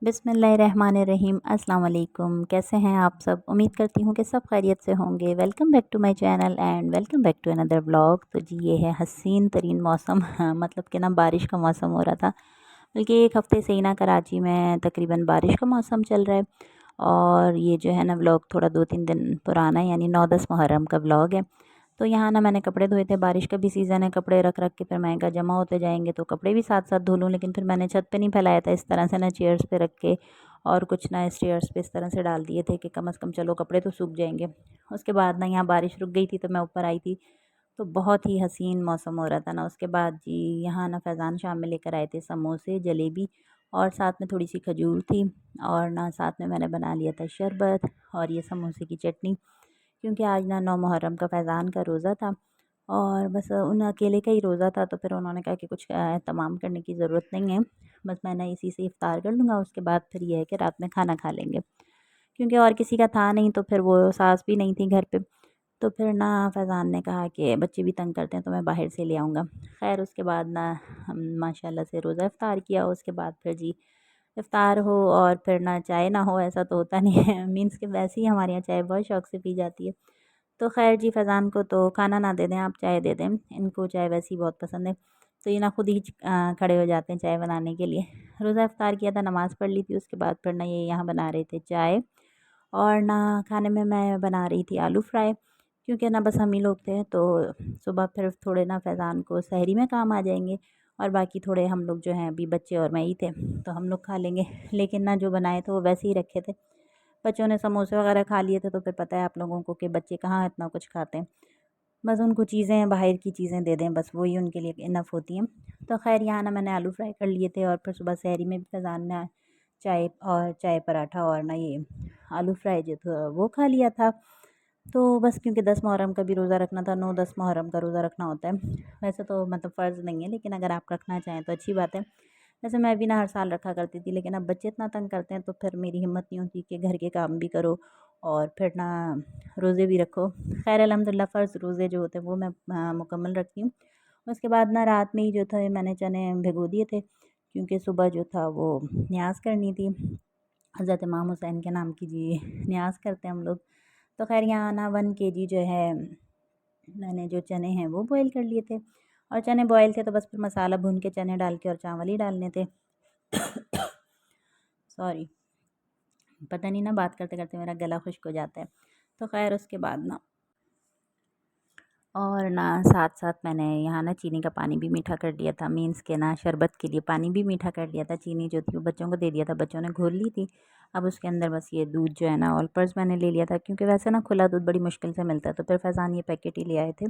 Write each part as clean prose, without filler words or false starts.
बिस्मिल्लाहिर्रहमानिर्रहीम। अस्सलाम वालेकुम। कैसे हैं आप सब? उम्मीद करती हूँ कि सब खैरियत से होंगे। Welcome back to my channel and welcome back to another vlog. तो जी ये है हसीन तरीन मौसम मतलब कि ना बारिश का मौसम हो रहा था, बल्कि एक हफ़्ते से ही ना कराची में तकरीबन बारिश का मौसम चल रहा है। और ये जो है ना व्लॉग थोड़ा 2-3 दिन पुराना है, यानी 9-10 मुहर्रम का व्लॉग है। तो यहाँ ना मैंने कपड़े धोए थे, बारिश का भी सीज़न है, कपड़े रख रख के फिर मैंने कहा जमा होते जाएंगे तो कपड़े भी साथ साथ धो लूँ। लेकिन फिर मैंने छत पे नहीं फैलाया था, इस तरह से ना चेयर्स पे रख के और कुछ ना स्टेयर्स पे इस तरह से डाल दिए थे कि कम से कम चलो कपड़े तो सूख जाएंगे। उसके बाद ना यहाँ बारिश रुक गई थी तो मैं ऊपर आई थी, तो बहुत ही हसीन मौसम हो रहा था ना। उसके बाद जी यहाँ ना फैज़ान शाम में लेकर आए थे समोसे, जलेबी और साथ में थोड़ी सी खजूर थी। और ना साथ में मैंने बना लिया था शरबत और ये समोसे की चटनी, क्योंकि आज ना 9 मुहर्रम का फैज़ान का रोज़ा था और बस उन अकेले का ही रोज़ा था। तो फिर उन्होंने कहा कि कुछ तमाम करने की ज़रूरत नहीं है, बस मैं ना इसी से इफ़्तार कर लूँगा, उसके बाद फिर ये है कि रात में खाना खा लेंगे। क्योंकि और किसी का था नहीं, तो फिर वो सास भी नहीं थी घर पे। तो फिर ना फैज़ान ने कहा कि बच्चे भी तंग करते हैं तो मैं बाहर से ले आऊँगा। ख़ैर उसके बाद ना हम माशाल्लाह से रोज़ा इफ़्तार किया। उसके बाद फिर जी इफ़्तार हो और फिर ना चाय ना हो, ऐसा तो होता नहीं है मीन्स कि वैसे ही हमारे यहाँ चाय बहुत शौक़ से पी जाती है। तो ख़ैर जी फैज़ान को तो खाना ना दे दें, आप चाय दे दें, इनको चाय वैसे ही बहुत पसंद है। तो ये ना खुद ही खड़े हो जाते हैं चाय बनाने के लिए। रोज़ा इफ़्तार किया था, नमाज़ पढ़ ली थी, उसके बाद फिर ना ये यहाँ बना रहे थे चाय। और ना खाने में मैं बना रही थी आलू फ्राई, क्योंकि ना बस हम ही लोग थे तो सुबह फिर थोड़े ना फैज़ान को सहरी में काम आ जाएंगे और बाकी थोड़े हम लोग जो हैं अभी बच्चे और मैं ही थे तो हम लोग खा लेंगे। लेकिन ना जो बनाए थे वो वैसे ही रखे थे, बच्चों ने समोसे वगैरह खा लिए थे। तो फिर पता है आप लोगों को कि बच्चे कहाँ इतना कुछ खाते हैं, बस उनको चीज़ें बाहर की चीज़ें दे दें, बस वही उनके लिए इनफ होती हैं। तो ख़ैर यहाँ ना मैंने आलू फ्राई कर लिए थे और फिर सुबह सहरी में भी फैज़ान ने चाय और चाय पराठा और ना ये आलू फ्राई जो था वो खा लिया था। तो बस क्योंकि 10 मुहर्रम का भी रोज़ा रखना था, 9-10 मुहर्रम का रोज़ा रखना होता है। वैसे तो मतलब फ़र्ज़ नहीं है, लेकिन अगर आप रखना चाहें तो अच्छी बात है। वैसे मैं भी ना हर साल रखा करती थी, लेकिन अब बच्चे इतना तंग करते हैं तो फिर मेरी हिम्मत नहीं होती कि घर के काम भी करो और फिर ना रोज़े भी रखो। ख़ैर अल्हम्दुलिल्लाह फ़र्ज़ रोज़े जो होते हैं वो मैं मुकम्मल रखती हूँ। उसके बाद ना रात में ही जो था मैंने चने भिगो दिए थे, क्योंकि सुबह जो था वो न्याज़ करनी थी। हज़रत इमाम हुसैन के नाम की जी न्याज़ करते हैं हम लोग। तो ख़ैर यहाँ ना 1 केजी जो है मैंने जो चने हैं वो बॉयल कर लिए थे। और चने बॉयल थे तो बस फिर मसाला भून के चने डाल के और चावल ही डालने थे। सॉरी, पता नहीं ना बात करते करते मेरा गला खुश्क हो जाता है। तो ख़ैर उसके बाद ना और ना साथ साथ मैंने यहाँ ना चीनी का पानी भी मीठा कर दिया था, मीन्स के ना शरबत के लिए पानी भी मीठा कर दिया था। चीनी जो थी वो बच्चों को दे दिया था, बच्चों ने घोल ली थी। अब उसके अंदर बस ये दूध जो है ना ऑलपर्स मैंने ले लिया था, क्योंकि वैसे ना खुला दूध बड़ी मुश्किल से मिलता है। तो फिर फैज़ान ये पैकेट ही ले आए थे,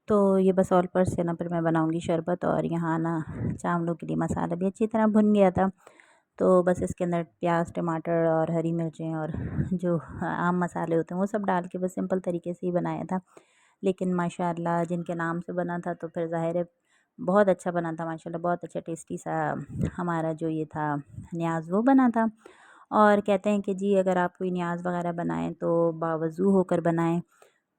तो ये बस ऑलपर्स से ना फिर मैं बनाऊँगी शरबत। और यहाँ ना चावलों के लिए मसाला भी अच्छी तरह भुन गया था, तो बस इसके अंदर प्याज, टमाटर और हरी मिर्चें और जो आम मसाले होते हैं वो सब डाल के बस सिंपल तरीके से ही बनाया था। लेकिन माशाल्लाह जिनके नाम से बना था तो फिर ज़ाहिर है बहुत अच्छा बना था माशाल्लाह, बहुत अच्छा टेस्टी सा हमारा जो ये था न्याज़ वो बना था। और कहते हैं कि जी अगर आप कोई न्याज़ वगैरह बनाएं तो बावज़ू होकर बनाएं।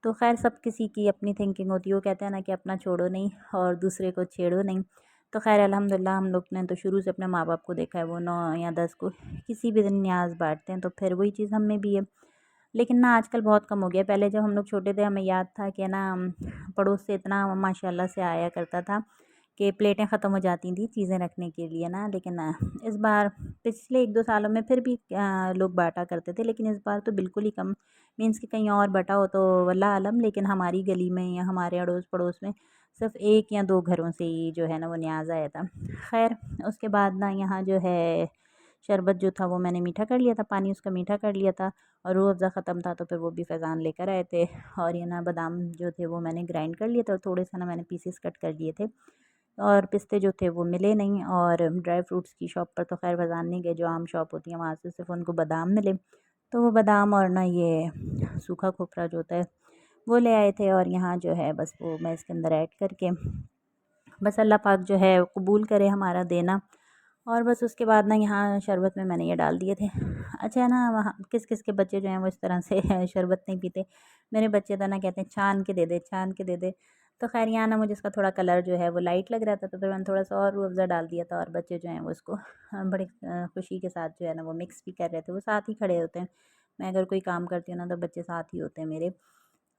तो ख़ैर सब किसी की अपनी थिंकिंग होती है, वो कहते हैं ना कि अपना छोड़ो नहीं और दूसरे को छेड़ो नहीं। तो ख़ैर अल्हम्दुलिल्लाह हम लोग ने तो शुरू से अपने माँ बाप को देखा है, वो 9 या 10 को किसी भी दिन न्याज़ बाँटते हैं, तो फिर वही चीज़ हम में भी है। लेकिन ना आजकल बहुत कम हो गया। पहले जब हम लोग छोटे थे हमें याद था कि ना पड़ोस से इतना माशाल्लाह से आया करता था कि प्लेटें ख़त्म हो जाती थी चीज़ें रखने के लिए ना। लेकिन इस बार पिछले 1-2 सालों में फिर भी लोग बाँटा करते थे, लेकिन इस बार तो बिल्कुल ही कम। मीन्स कि कहीं और बँटा हो तो वल्लाह आलम, लेकिन हमारी गली में या हमारे अड़ोस-पड़ोस में सिर्फ़ 1 या 2 घरों से ही जो है ना वो न्याज़ आया था। ख़ैर उसके बाद ना यहाँ जो है शरबत जो था वो मैंने मीठा कर लिया था, पानी उसका मीठा कर लिया था। और रूह अफ़ज़ा ख़त्म था तो फिर वो भी फैज़ान लेकर आए थे। और ये ना बादाम जो थे वो मैंने ग्राइंड कर लिए थे और थोड़े से ना मैंने पीसेस कट कर दिए थे। और पिस्ते जो थे वो मिले नहीं। और ड्राई फ्रूट्स की शॉप पर तो ख़ैर फैज़ान नहीं गए, जो आम शॉप होती है वहाँ से सिर्फ़ उनको बादाम मिले। तो वो बादाम और ना ये सूखा खोपरा जो होता है वो ले आए थे। और यहाँ जो है बस वो मैं इसके अंदर ऐड करके बस अल्लाह पाक जो है कबूल करे हमारा देना। और बस उसके बाद ना यहाँ शरबत में मैंने ये डाल दिए थे। अच्छा है ना, वहाँ किस किस के बच्चे जो हैं वो इस तरह से शरबत नहीं पीते। मेरे बच्चे तो ना कहते हैं छान के दे दे, छान के दे दे। तो ख़ैर यहाँ ना मुझे इसका थोड़ा कलर जो है वो लाइट लग रहा था, तो फिर मैंने थोड़ा सा और रूह अफ़ज़ा डाल दिया था और बच्चे जो हैं वो इसको बड़े खुशी के साथ जो है ना वो मिक्स भी कर रहे थे। वो साथ ही खड़े होते हैं, मैं अगर कोई काम करती हूँ ना तो बच्चे साथ ही होते हैं मेरे,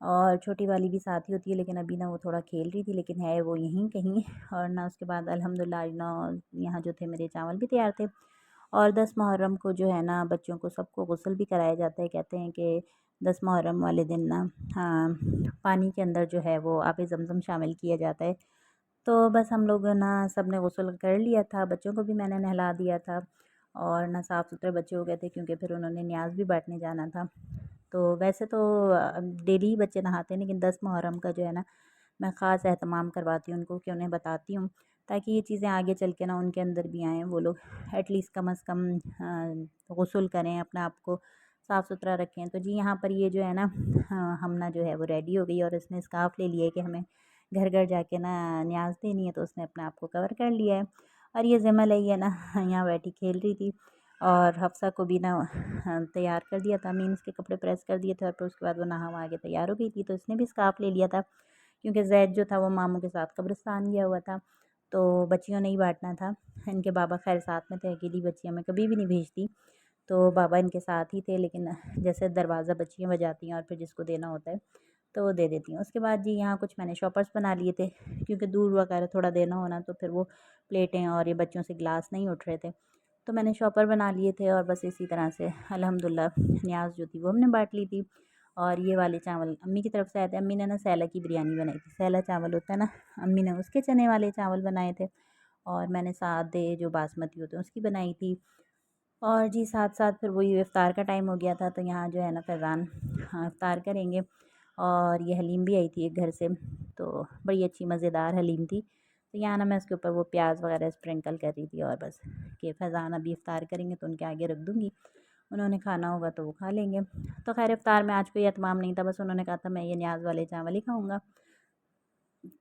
और छोटी वाली भी साथ ही होती है, लेकिन अभी ना वो थोड़ा खेल रही थी, लेकिन है वो यहीं कहीं। और ना उसके बाद अल्हम्दुलिल्लाह ना यहाँ जो थे मेरे चावल भी तैयार थे। और 10 मुहर्रम को जो है ना बच्चों को सबको गुस्ल भी कराया जाता है। कहते हैं कि 10 मुहर्रम वाले दिन ना हाँ, पानी के अंदर जो है वो आबे ज़मज़म शामिल किया जाता है। तो बस हम लोग ना सब ने गुस्ल कर लिया था, बच्चों को भी मैंने नहला दिया था और ना साफ़ सुथरे बच्चे हो गए थे, क्योंकि फिर उन्होंने न्याज़ भी बाँटने जाना था। तो वैसे तो डेली ही बच्चे नहाते हैं, लेकिन 10 मुहर्रम का जो है ना मैं ख़ास एहतमाम करवाती हूँ उनको, कि उन्हें बताती हूँ ताकि ये चीज़ें आगे चल के ना उनके अंदर भी आएँ, वो लोग एटलीस्ट कम से कम गुस्ल करें, अपने आप को साफ़ सुथरा रखें। तो जी यहाँ पर ये जो है ना हम ना जो है वो रेडी हो गई, और इसने स्कार्फ़ ले लिया है कि हमें घर घर जाके ना न्याज़ देनी है, तो उसने अपने आप को कवर कर लिया है। और ये ज़िमल है, ये ना यहाँ बैठी खेल रही थी, और हफ्सा को भी ना तैयार कर दिया था, मीन्स के कपड़े प्रेस कर दिए थे, और फिर उसके बाद वो नहा वहा के तैयार हो गई थी, तो इसने भी स्कार्फ़ ले लिया था, क्योंकि ज़ैद जो था वो मामू के साथ कब्रिस्तान गया हुआ था, तो बच्चियों ने ही बाँटना था। इनके बाबा ख़ैर साथ में थे, अकेली बच्चियाँ मैं कभी भी नहीं भेजती, तो बाबा इनके साथ ही थे, लेकिन जैसे दरवाज़ा बच्चियाँ बजाती हैं और फिर जिसको देना होता है तो वो दे देती हैं। उसके बाद जी यहाँ कुछ मैंने शॉपर्स बना लिए थे, क्योंकि दूध वगैरह थोड़ा देना होना, तो फिर वो प्लेटें और ये बच्चों से गिलास नहीं उठ रहे थे, तो मैंने शॉपर बना लिए थे, और बस इसी तरह से अल्हम्दुलिल्लाह न्याज़ जो थी वो हमने बाँट ली थी। और ये वाले चावल अम्मी की तरफ से आए थे, अम्मी ने ना सैला की बिरयानी बनाई थी, सैला चावल होता है ना, अम्मी ने उसके चने वाले चावल बनाए थे, और मैंने सादे जो बासमती होते हैं उसकी बनाई थी। और जी साथ-साथ फिर वही इफ़्तार का टाइम हो गया था, तो यहाँ जो है ना फैज़ान हाँ, इफ़्तार करेंगे, और ये हलीम भी आई थी एक घर से, तो बड़ी अच्छी मज़ेदार हलीम थी। तो यहाँ ना मैं उसके ऊपर वो प्याज़ वग़ैरह स्प्रिंकल कर रही थी, और बस कि फैज़ान अभी इफ़्तार करेंगे तो उनके आगे रख दूँगी, उन्होंने खाना होगा तो वो खा लेंगे। तो ख़ैर इफ़्तार में आज कोई एहतमाम नहीं था, बस उन्होंने कहा था मैं ये न्याज़ वाले चावल ही खाऊँगा।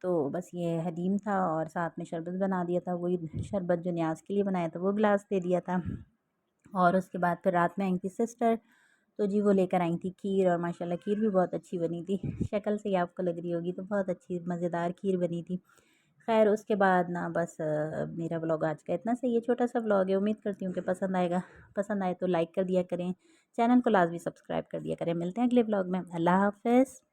तो बस ये हलीम था, और साथ में शरबत बना दिया था, वही शरबत जो न्याज़ के लिए बनाया था वो गिलास दे दिया था। और उसके बाद फिर रात में आई थी सिस्टर, तो जी वो लेकर आई थी खीर, और माशाल्लाह खीर भी बहुत अच्छी बनी थी। शक्ल से ही आपको लग रही होगी, तो बहुत अच्छी मज़ेदार खीर बनी थी। ख़ैर उसके बाद ना बस मेरा व्लॉग आज का इतना सही है, छोटा-सा व्लॉग है, उम्मीद करती हूँ कि पसंद आएगा। पसंद आए तो लाइक कर दिया करें, चैनल को लाज़मी सब्सक्राइब कर दिया करें। मिलते हैं अगले व्लॉग में। अल्लाह हाफ़िज़।